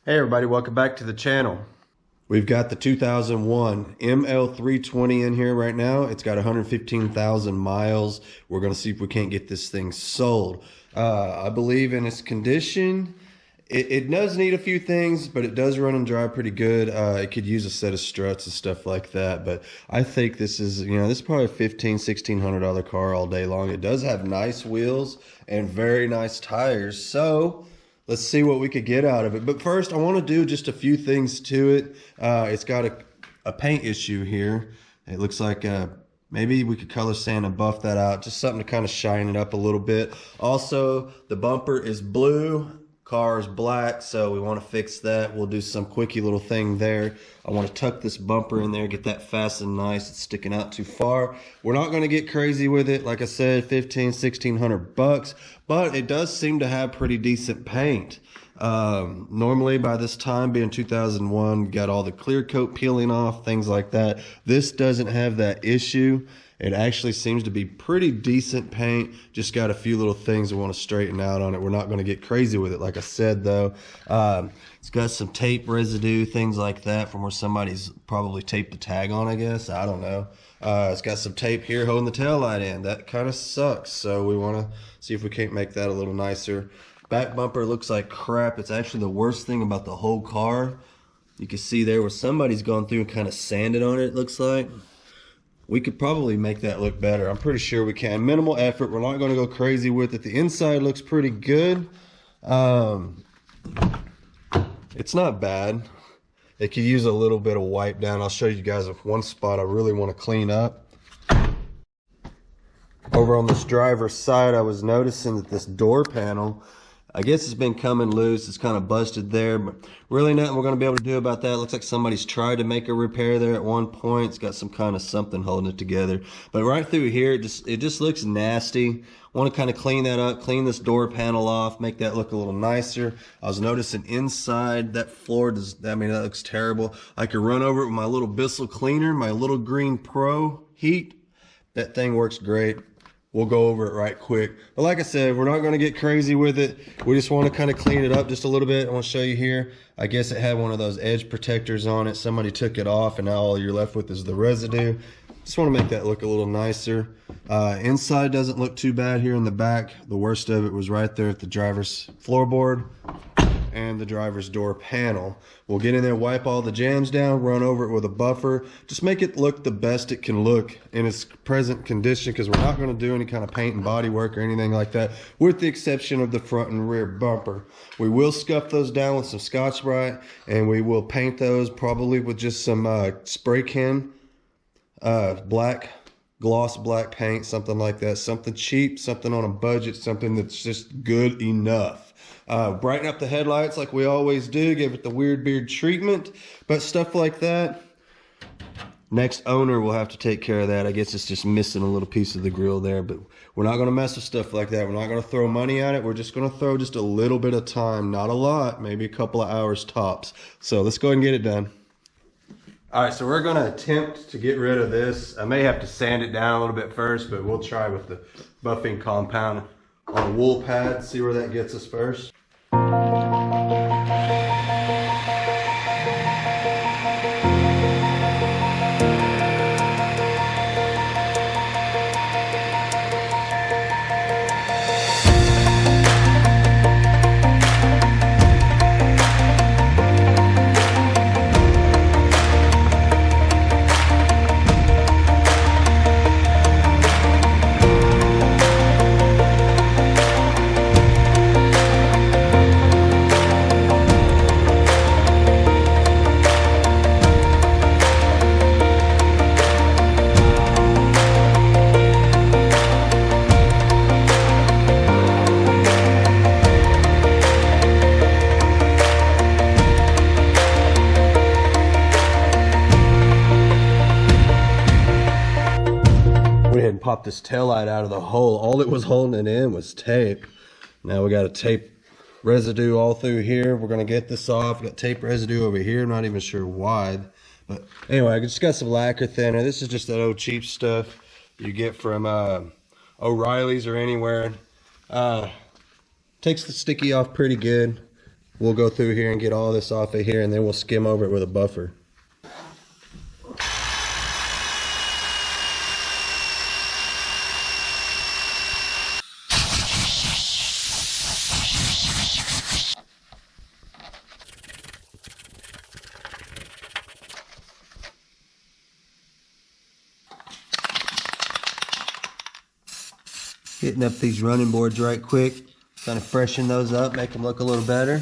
Hey everybody, welcome back to the channel. We've got the 2001 ML320 in here right now. It's got 115,000 miles. We're gonna see if we can't get this thing sold. I believe in its condition. It does need a few things, but it does run and drive pretty good. It could use a set of struts and stuff like that, but I think this is, this is probably a $1,500–1,600 car all day long. It does have nice wheels and very nice tires, so let's see what we could get out of it. But first, I want to do just a few things to it. It's got a paint issue here. It looks like maybe we could color sand and buff that out. Just something to kind of shine it up a little bit. Also, the bumper is blue. Car is black, so we want to fix that. We'll do some quickie little thing there. I want to tuck this bumper in there, get that fastened nice. It's sticking out too far. We're not going to get crazy with it. Like I said, $1,500–1,600, but it does seem to have pretty decent paint. Normally by this time, being 2001, got all the clear coat peeling off, things like that. This doesn't have that issue. It actually seems to be pretty decent paint. Just got a few little things we want to straighten out on it. We're not going to get crazy with it, like I said, though. It's got some tape residue, things like that, from where somebody's probably taped the tag on, I guess. I don't know. It's got some tape here holding the taillight in. That kind of sucks, so we want to see if we can't make that a little nicer. Back bumper looks like crap. It's actually the worst thing about the whole car. You can see there where somebody's gone through and kind of sanded on it, it looks like. We could probably make that look better. I'm pretty sure we can. Minimal effort. We're not going to go crazy with it. The inside looks pretty good. It's not bad. It could use a little bit of wipe down. I'll show you guys one spot I really want to clean up. Over on this driver's side, I was noticing that this door panel, I guess it's been coming loose. It's kind of busted there, but really nothing we're going to be able to do about that. It looks like somebody's tried to make a repair there at one point. It's got some kind of something holding it together. But right through here, it just looks nasty. Want to kind of clean that up, clean this door panel off, make that look a little nicer. I was noticing inside that floor, that looks terrible. I could run over it with my little Bissell cleaner, my little green Pro heat. That thing works great. We'll go over it right quick. But like I said, we're not going to get crazy with it. We just want to kind of clean it up just a little bit. I want to show you here. I guess it had one of those edge protectors on it. Somebody took it off, and now all you're left with is the residue. Just want to make that look a little nicer. Inside doesn't look too bad here in the back. The worst of it was right there at the driver's floorboard and the driver's door panel. We'll get in there, wipe all the jams down, run over it with a buffer. Just make it look the best it can look in its present condition, because we're not going to do any kind of paint and body work or anything like that, with the exception of the front and rear bumper. We will scuff those down with some Scotch-Brite, and we will paint those probably with just some spray can, black, gloss black paint, something like that. Something cheap, something on a budget, something that's just good enough. Brighten up the headlights like we always do, give it the weird beard treatment, but stuff like that, next owner will have to take care of that. I guess it's just missing a little piece of the grill there, but we're not going to mess with stuff like that. We're not going to throw money at it. We're just going to throw just a little bit of time, not a lot, maybe a couple of hours tops. So let's go ahead and get it done. All right, so we're going to attempt to get rid of this. I may have to sand it down a little bit first, but we'll try with the buffing compound on a wool pad, see where that gets us first. And pop this taillight out of the hole. All it was holding it in was tape. Now we got a tape residue all through here. We're going to get this off. Got tape residue over here. I'm not even sure why, but anyway, I just got some lacquer thinner. This is just that old cheap stuff you get from O'Reilly's or anywhere. Takes the sticky off pretty good. we'll go through here and get all this off of here, and then we'll skim over it with a buffer. Hitting up these running boards right quick, kind of freshen those up, make them look a little better.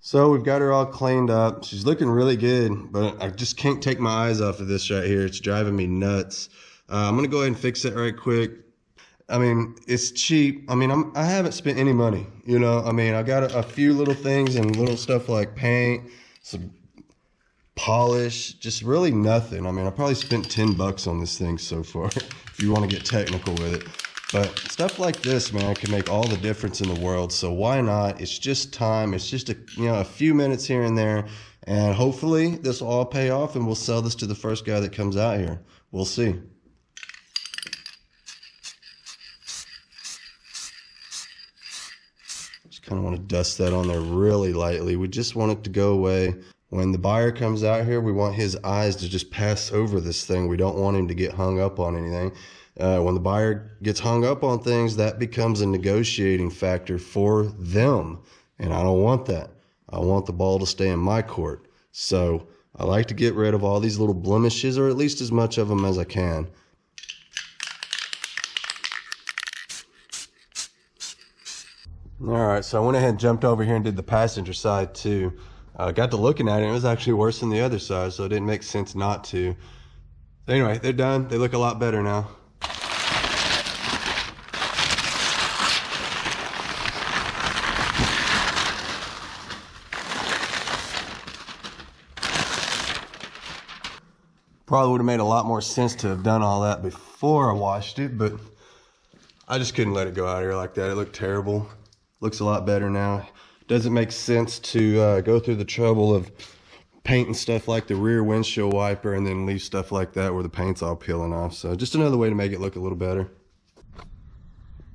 So we've got her all cleaned up. She's looking really good, but I just can't take my eyes off of this right here. It's driving me nuts. I'm gonna go ahead and fix it right quick. I mean, it's cheap. I mean, I haven't spent any money, you know. I mean, I got a few little things and little stuff like paint, some polish, just really nothing. I mean, I probably spent 10 bucks on this thing so far, if you want to get technical with it. But stuff like this, man, can make all the difference in the world. So why not? It's just time. It's just a few minutes here and there, and hopefully this will all pay off, and we'll sell this to the first guy that comes out here. We'll see. Just kind of want to dust that on there really lightly. We just want it to go away. When the buyer comes out here, we want his eyes to just pass over this thing. We don't want him to get hung up on anything. When the buyer gets hung up on things, that becomes a negotiating factor for them. And I don't want that. I want the ball to stay in my court. So I like to get rid of all these little blemishes, or at least as much of them as I can. All right, so I went ahead and jumped over here and did the passenger side too. Got to looking at it, and it was actually worse than the other side, so it didn't make sense not to. Anyway, they're done. They look a lot better now. Probably would have made a lot more sense to have done all that before I washed it, but I just couldn't let it go out here like that. It looked terrible. Looks a lot better now. Doesn't make sense to go through the trouble of painting stuff like the rear windshield wiper and then leave stuff like that where the paint's all peeling off. So just another way to make it look a little better.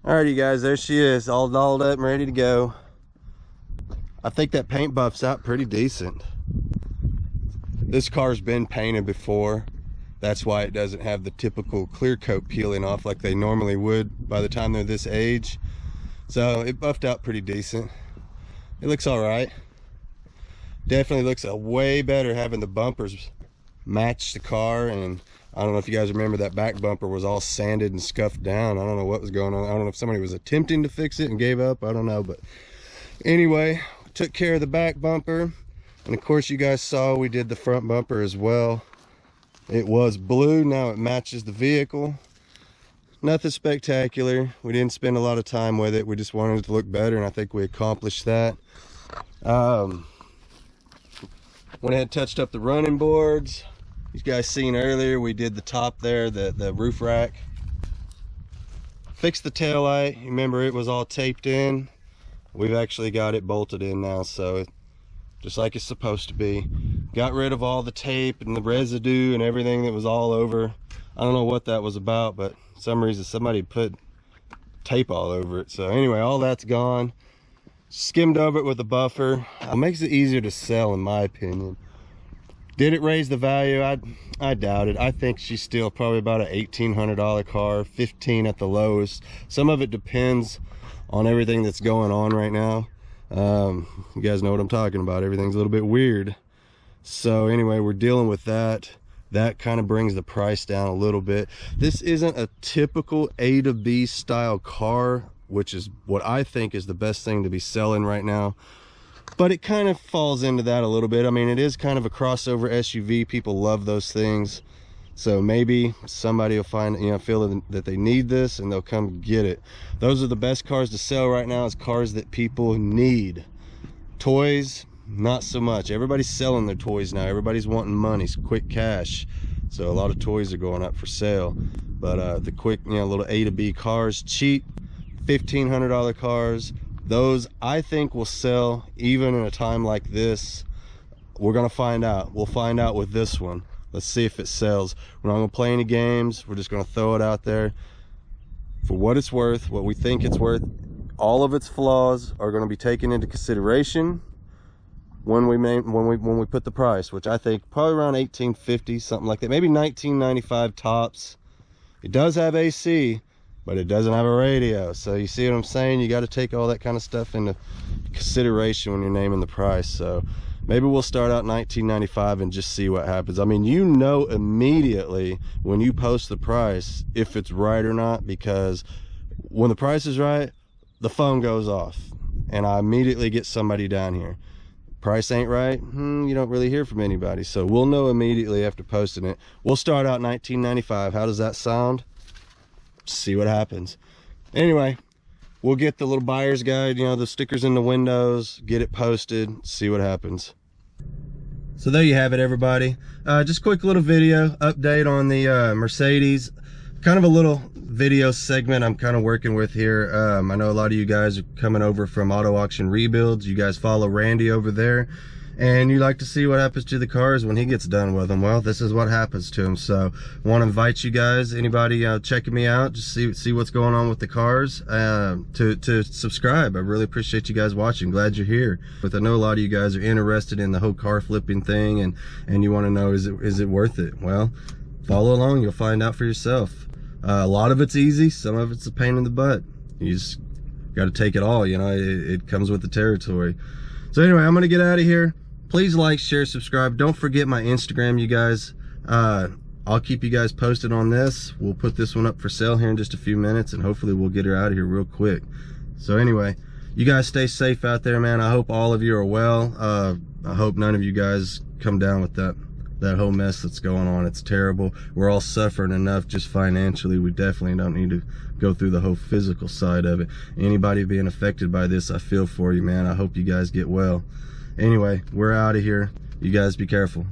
Alrighty guys, there she is, all dolled up and ready to go. I think that paint buffs out pretty decent. This car's been painted before. That's why it doesn't have the typical clear coat peeling off like they normally would by the time they're this age. So it buffed out pretty decent. It looks all right. Definitely looks way better having the bumpers match the car. And I don't know if you guys remember, that back bumper was all sanded and scuffed down. I don't know what was going on. I don't know if somebody was attempting to fix it and gave up. I don't know. But anyway, took care of the back bumper. And of course you guys saw we did the front bumper as well. It was blue, now it matches the vehicle. Nothing spectacular. We didn't spend a lot of time with it. We just wanted it to look better, and I think we accomplished that. Went ahead and touched up the running boards. You guys seen earlier, we did the top there, the roof rack. Fixed the tail light. You remember it was all taped in. We've actually got it bolted in now, so just like it's supposed to be. Got rid of all the tape and the residue and everything that was all over. I don't know what that was about, but for some reason somebody put tape all over it. So anyway, all that's gone. Skimmed over it with a buffer. It makes it easier to sell, in my opinion. Did it raise the value? I doubt it. I think she's still probably about an $1,800 car, $1,500 at the lowest. Some of it depends on everything that's going on right now. You guys know what I'm talking about. Everything's a little bit weird. So anyway, we're dealing with that. That kind of brings the price down a little bit. This isn't a typical A to B style car, which is what I think is the best thing to be selling right now. But it kind of falls into that a little bit. I mean, it is kind of a crossover SUV. People love those things. So maybe somebody will find, feel that they need this and they'll come get it. Those are the best cars to sell right now, is cars that people need. Toys, not so much. Everybody's selling their toys now. Everybody's wanting money, quick cash. So a lot of toys are going up for sale. But the quick, little A to B cars, cheap, $1,500 cars, those I think will sell even in a time like this. We're gonna find out. We'll find out with this one. Let's see if it sells. We're not gonna play any games. We're just gonna throw it out there for what it's worth, what we think it's worth. All of its flaws are gonna be taken into consideration when we put the price, which I think probably around $1,850, something like that, maybe $1,995 tops. It does have AC, but it doesn't have a radio. So you see what I'm saying? You got to take all that kind of stuff into consideration when you're naming the price. So maybe we'll start out $1,995 and just see what happens. I mean, immediately when you post the price if it's right or not, because when the price is right, the phone goes off and I immediately get somebody down here. Price ain't right, you don't really hear from anybody. So we'll know immediately after posting it. We'll start out $1,995. How does that sound? See what happens. Anyway, we'll get the little buyer's guide, the stickers in the windows, get it posted, see what happens. So there you have it, everybody. Just quick little video update on the Mercedes. Kind of a little video segment I'm kind of working with here. I know a lot of you guys are coming over from Auto Auction Rebuilds. You guys follow Randy over there, and you like to see what happens to the cars when he gets done with them. Well, this is what happens to him. So I want to invite you guys, anybody checking me out, just see what's going on with the cars, to subscribe. I really appreciate you guys watching. Glad you're here. But I know a lot of you guys are interested in the whole car flipping thing, and you want to know, is it worth it? Well, follow along, you'll find out for yourself. A lot of it's easy, some of it's a pain in the butt. You just got to take it all, it comes with the territory. So anyway, I'm gonna get out of here. Please like, share, subscribe. Don't forget my Instagram, you guys. I'll keep you guys posted on this. We'll put this one up for sale here in just a few minutes, and hopefully we'll get her out of here real quick. So anyway, you guys stay safe out there, man. I hope all of you are well. I hope none of you guys come down with that whole mess that's going on. It's terrible. We're all suffering enough just financially. We definitely don't need to go through the whole physical side of it. Anybody being affected by this, I feel for you, man. I hope you guys get well. Anyway, we're out of here. You guys be careful.